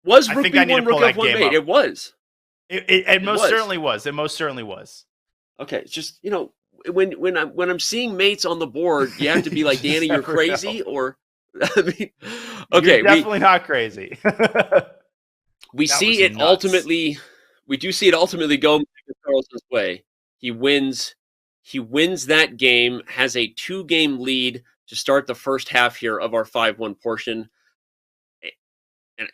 Was I Rook think I need to B1 pull Rook that F1 game mate? up. It was. It most certainly was. It most certainly was. Okay, it's just, when I'm seeing mates on the board, you have to be You like, just Danny, you're never know. crazy, or I mean, You're okay, we definitely not crazy. we That was see it nuts. ultimately. We do see it ultimately go Magnus Carlsen's way. He wins. He wins that game. Has a 2-game lead to start the first half here of our 5-1 portion.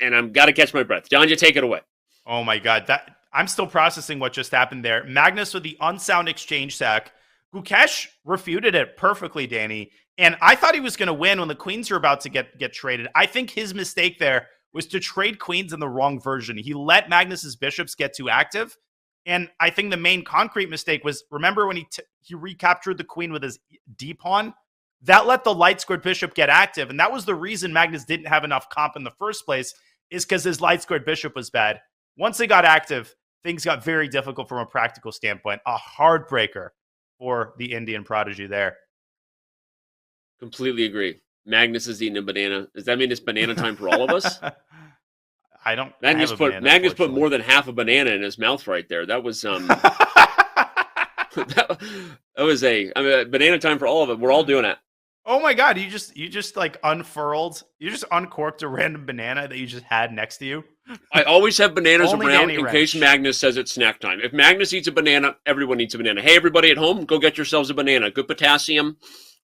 And I'm got to catch my breath. John, you take it away. Oh my God. I'm still processing what just happened there. Magnus with the unsound exchange sack. Gukesh refuted it perfectly, Danny. And I thought he was going to win when the queens were about to get traded. I think his mistake there was to trade queens in the wrong version. He let Magnus's bishops get too active. And I think the main concrete mistake was, remember when he recaptured the queen with his D pawn? That let the light squared bishop get active. And that was the reason Magnus didn't have enough comp in the first place, is because his light squared bishop was bad. Once they got active, things got very difficult from a practical standpoint. A heartbreaker for the Indian prodigy there. Completely agree. Magnus is eating a banana. Does that mean it's banana time for all of us? I don't Magnus have a put banana, Magnus put more than half a banana in his mouth right there. That was that was banana time for all of it. We're all doing it. Oh my God, you just like unfurled. You just uncorked a random banana that you just had next to you. I always have bananas Only around Danny in Wrench. case Magnus says it's snack time. If Magnus eats a banana, everyone eats a banana. Hey, everybody at home, go get yourselves a banana. Good potassium,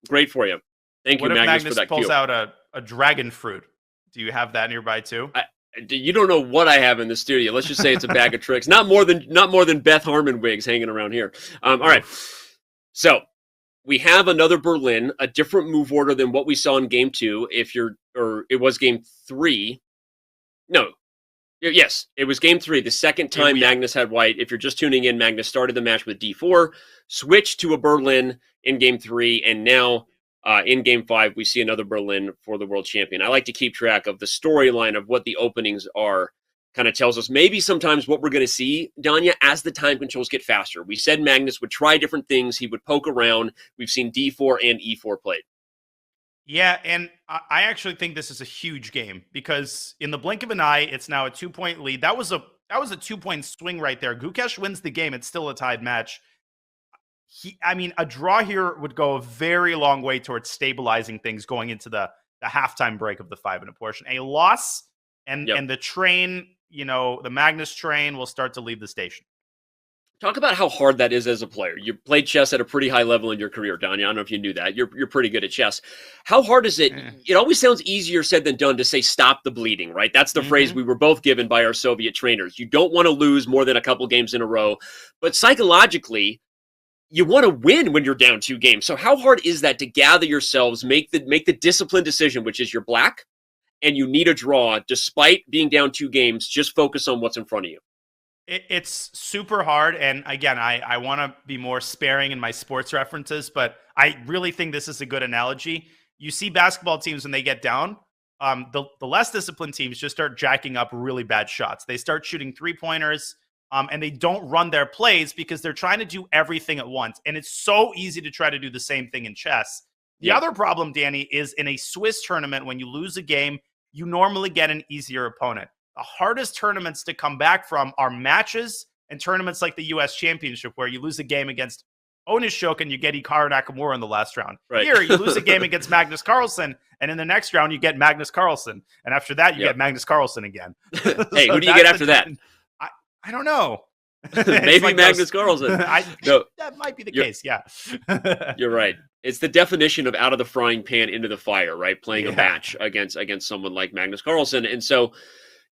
great for you. Thank you, What if Magnus, for Magnus that pulls cue. out a dragon fruit? Do you have that nearby too? You don't know what I have in the studio. Let's just say it's a bag of tricks. Not more than Beth Harmon wigs hanging around here. All right, so we have another Berlin, a different move order than what we saw in game 2. Or it was game 3. No, yes, it was game 3. The second time Magnus had white. If you're just tuning in, Magnus started the match with D4, switched to a Berlin in game 3, and now in game 5, we see another Berlin for the world champion. I like to keep track of the storyline of what the openings are. Kind of tells us maybe sometimes what we're going to see, Danya, as the time controls get faster. We said Magnus would try different things. He would poke around. We've seen D4 and E4 played. Yeah, and I actually think this is a huge game because in the blink of an eye, it's now a 2-point lead. That was a 2-point swing right there. Gukesh wins the game. It's still a tied match. A draw here would go a very long way towards stabilizing things going into the halftime break of the 5-minute portion. A loss and the train, the Magnus train will start to leave the station. Talk about how hard that is as a player. You played chess at a pretty high level in your career, Danya. I don't know if you knew that. You're pretty good at chess. How hard is it? It always sounds easier said than done to say stop the bleeding, right? That's the phrase we were both given by our Soviet trainers. You don't want to lose more than a couple games in a row. But psychologically, you want to win when you're down 2 games. So how hard is that to gather yourselves, make the disciplined decision, which is you're black, and you need a draw, despite being down 2 games, just focus on what's in front of you? It's super hard. And again, I want to be more sparing in my sports references, but I really think this is a good analogy. You see basketball teams when they get down, the less disciplined teams just start jacking up really bad shots. They start shooting 3-pointers, and they don't run their plays because they're trying to do everything at once. And it's so easy to try to do the same thing in chess. The other problem, Danny, is in a Swiss tournament, when you lose a game, you normally get an easier opponent. The hardest tournaments to come back from are matches and tournaments like the U.S. Championship, where you lose a game against Onishok and you get Hikaru Nakamura in the last round. Right. Here, you lose a game against Magnus Carlsen, and in the next round, you get Magnus Carlsen. And after that, you get Magnus Carlsen again. Hey, who do you get after that? I don't know. Maybe like Magnus Carlsen. No, that might be the case, yeah. You're right. It's the definition of out of the frying pan into the fire, right? Playing a match against someone like Magnus Carlsen. And so,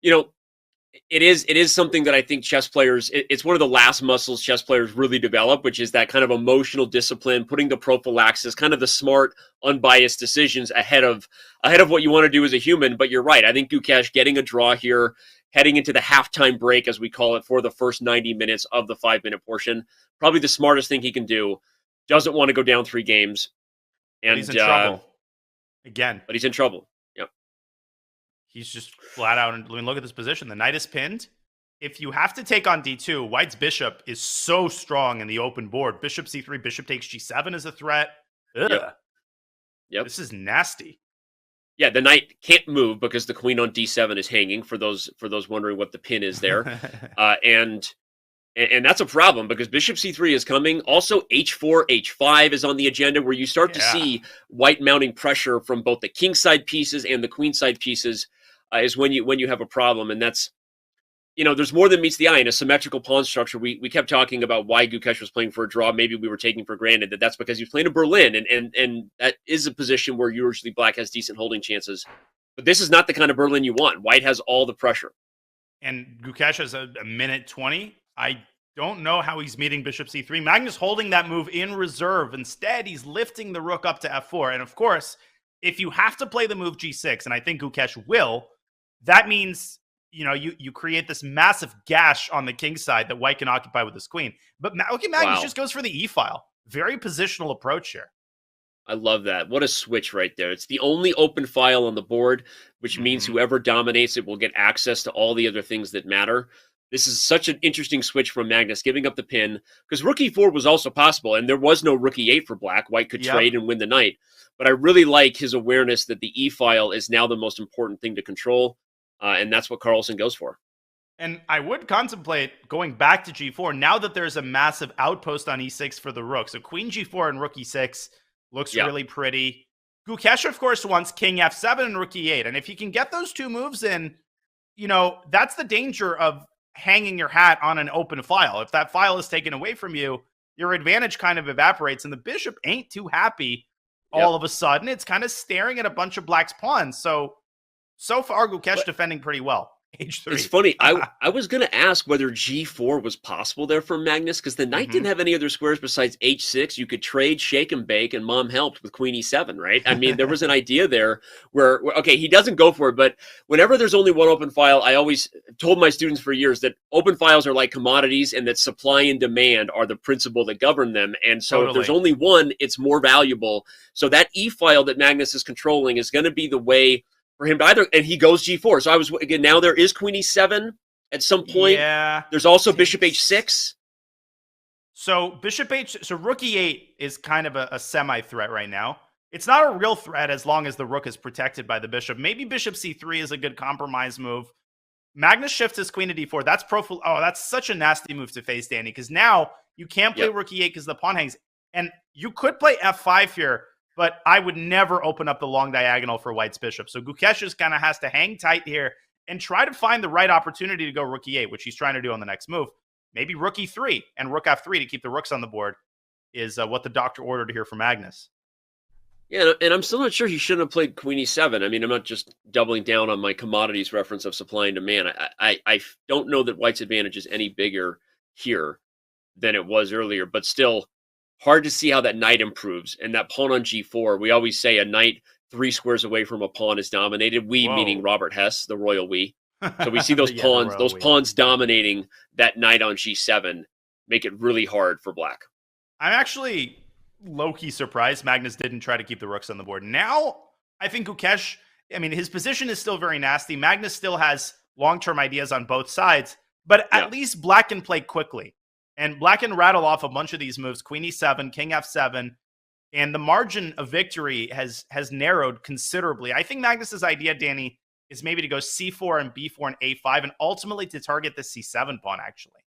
it is something that I think chess players, it's one of the last muscles chess players really develop, which is that kind of emotional discipline, putting the prophylaxis, kind of the smart, unbiased decisions ahead of what you want to do as a human. But you're right. I think Gukesh getting a draw here, heading into the halftime break, as we call it, for the first 90 minutes of the 5-minute portion, probably the smartest thing he can do. Doesn't want to go down 3 games. And but he's in trouble. Again. But he's in trouble. He's just flat out. And look at this position. The knight is pinned. If you have to take on d2, white's bishop is so strong in the open board. Bishop c3, bishop takes g7 is a threat. Ugh. Yep. This is nasty. Yeah, the knight can't move because the queen on d7 is hanging. For those wondering what the pin is there, and that's a problem because bishop c3 is coming. Also, h4, h5 is on the agenda, where you start to Yeah. see white mounting pressure from both the king side pieces and the queen side pieces. Is when you have a problem, and that's, there's more than meets the eye in a symmetrical pawn structure. We kept talking about why Gukesh was playing for a draw. Maybe we were taking for granted that that's because he was playing in Berlin, and that is a position where usually black has decent holding chances. But this is not the kind of Berlin you want. White has all the pressure. And Gukesh has a minute 20. I don't know how he's meeting bishop c3. Magnus holding that move in reserve. Instead, he's lifting the rook up to f4. And of course, if you have to play the move g6, and I think Gukesh will, that means you create this massive gash on the king side that white can occupy with his queen. But okay, Magnus just goes for the e-file. Very positional approach here. I love that. What a switch right there. It's the only open file on the board, which means whoever dominates it will get access to all the other things that matter. This is such an interesting switch from Magnus, giving up the pin, because rook e4 was also possible, and there was no rook e8 for black. White could trade and win the knight. But I really like his awareness that the e-file is now the most important thing to control, and that's what Carlsen goes for. And I would contemplate going back to g4 now that there's a massive outpost on e6 for the rook. So queen g4 and rook e6 looks really pretty. Gukesh, of course, wants king f7 and rook e8. And if he can get those two moves in, that's the danger of hanging your hat on an open file. If that file is taken away from you, your advantage kind of evaporates. And the bishop ain't too happy all of a sudden. It's kind of staring at a bunch of black's pawns. So far, Gukesh defending pretty well. H3. It's funny. I was going to ask whether g4 was possible there for Magnus, because the knight didn't have any other squares besides h6. You could trade, shake and bake, and mom helped with queen e7, right? I mean, there was an idea there where, okay, he doesn't go for it, but whenever there's only one open file, I always told my students for years that open files are like commodities and that supply and demand are the principle that govern them. And so if there's only one, it's more valuable. So that e-file that Magnus is controlling is going to be the way for him to either, and he goes g4. So again, now there is queen e7 at some point. Yeah. There's also bishop h6. So rook e8 is kind of a semi-threat right now. It's not a real threat as long as the rook is protected by the bishop. Maybe bishop c3 is a good compromise move. Magnus shifts his queen to d4. That's such a nasty move to face, Danny, because now you can't play rook e8 because the pawn hangs. And you could play f5 here, but I would never open up the long diagonal for white's bishop. So Gukesh just kind of has to hang tight here and try to find the right opportunity to go rook e8, which he's trying to do on the next move. Maybe rook e3 and rook f3 to keep the rooks on the board is what the doctor ordered here for Magnus. Yeah, and I'm still not sure he shouldn't have played queen e7. I mean, I'm not just doubling down on my commodities reference of supply and demand. I don't know that white's advantage is any bigger here than it was earlier, but still, hard to see how that knight improves. And that pawn on g4, we always say a knight 3 squares away from a pawn is dominated. We, meaning Robert Hess, the royal we. So we see those pawns dominating that knight on g7, make it really hard for black. I'm actually low-key surprised Magnus didn't try to keep the rooks on the board. Now, I think Gukesh, his position is still very nasty. Magnus still has long-term ideas on both sides, but at least black can play quickly. And black can rattle off a bunch of these moves, queen e7, king f7, and the margin of victory has narrowed considerably. I think Magnus's idea, Danny, is maybe to go c4 and b4 and a5, and ultimately to target the c7 pawn, actually.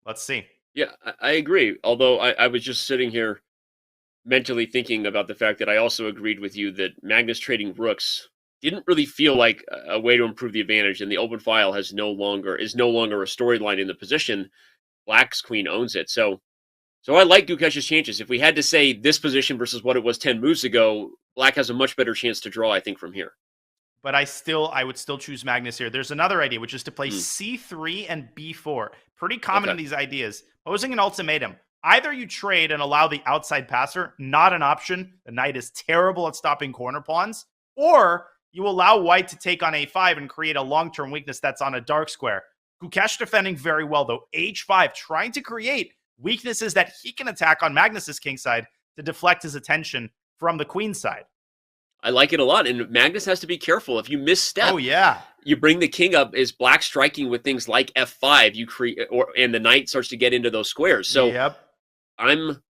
Let's see. Yeah, I agree. Although I was just sitting here mentally thinking about the fact that I also agreed with you that Magnus trading rooks didn't really feel like a way to improve the advantage, and the open file is no longer a storyline in the position. Black's queen owns it. So I like Gukesh's chances. If we had to say this position versus what it was 10 moves ago, black has a much better chance to draw, I think, from here. But I would still choose Magnus here. There's another idea, which is to play c3 and b4. Pretty common in these ideas. Posing an ultimatum. Either you trade and allow the outside passer, not an option. The knight is terrible at stopping corner pawns. Or you allow white to take on a5 and create a long-term weakness that's on a dark square. Gukesh defending very well, though. h5, trying to create weaknesses that he can attack on Magnus's king side to deflect his attention from the queen side. I like it a lot, and Magnus has to be careful. If you misstep, you bring the king up. Is black striking with things like f5? You create, and the knight starts to get into those squares. So I'm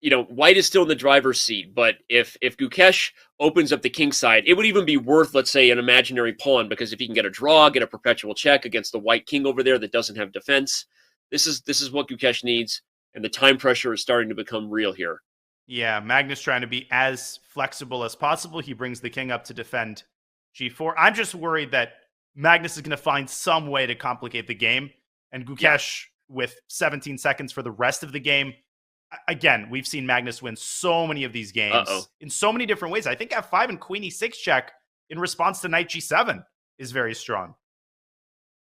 white is still in the driver's seat, but if Gukesh opens up the king side, it would even be worth, let's say, an imaginary pawn, because if he can get a draw, get a perpetual check against the white king over there that doesn't have defense, this is what Gukesh needs, and the time pressure is starting to become real here. Yeah, Magnus trying to be as flexible as possible. He brings the king up to defend g4. I'm just worried that Magnus is going to find some way to complicate the game, and Gukesh with 17 seconds for the rest of the game. Again, we've seen Magnus win so many of these games in so many different ways. I think f5 and queen e6 check in response to knight g7 is very strong.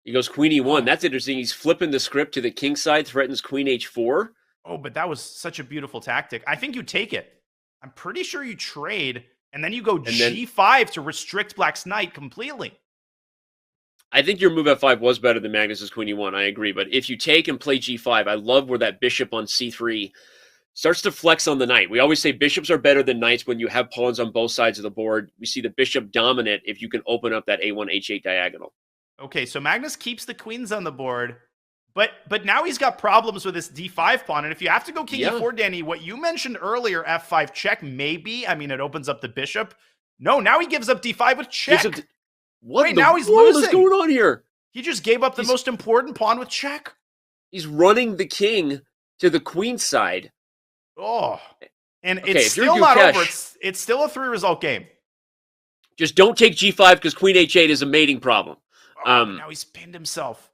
He goes queen e1. That's interesting. He's flipping the script to the king side, threatens queen h4. Oh, but that was such a beautiful tactic. I think you take it. I'm pretty sure you trade, and then you go g5 to restrict black's knight completely. I think your move f5 was better than Magnus's queen e1. I agree. But if you take and play g5, I love where that bishop on c3 starts to flex on the knight. We always say bishops are better than knights when you have pawns on both sides of the board. We see the bishop dominant if you can open up that a1, h8 diagonal. Okay, so Magnus keeps the queens on the board, but now he's got problems with this d5 pawn. And if you have to go king e4, Danny, what you mentioned earlier, f5 check, maybe. I mean, it opens up the bishop. No, now he gives up d5 with check. Wait, now he's losing. What's going on here? He just gave up the most important pawn with check. He's running the king to the queen side. Oh, and it's still not over. It's still a 3-result game. Just don't take g5 because queen h8 is a mating problem. Now he's pinned himself.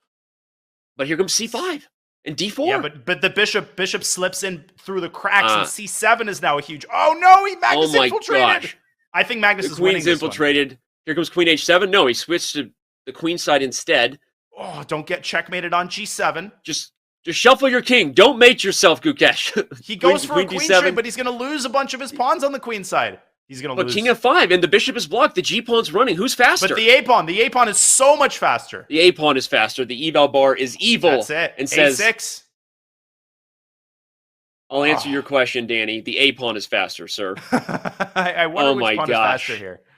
But here comes c5 and d4. Yeah, but the bishop slips in through the cracks, and c7 is now a huge. Oh no, Magnus infiltrated. Gosh. I think Magnus is winning this infiltrated. One. Here comes queen h7. No, he switched to the queen side instead. Oh, don't get checkmated on g7. Just shuffle your king. Don't mate yourself, Gukesh. He goes for a queen trade, but he's going to lose a bunch of his pawns on the queen side. He's going to lose. But king f5, and the bishop is blocked. The g-pawn's running. Who's faster? But the a-pawn is so much faster. The a-pawn is faster. The eval bar is evil. That's it. And says, a6. I'll answer your question, Danny. The a-pawn is faster, sir. I wonder which pawn is faster here.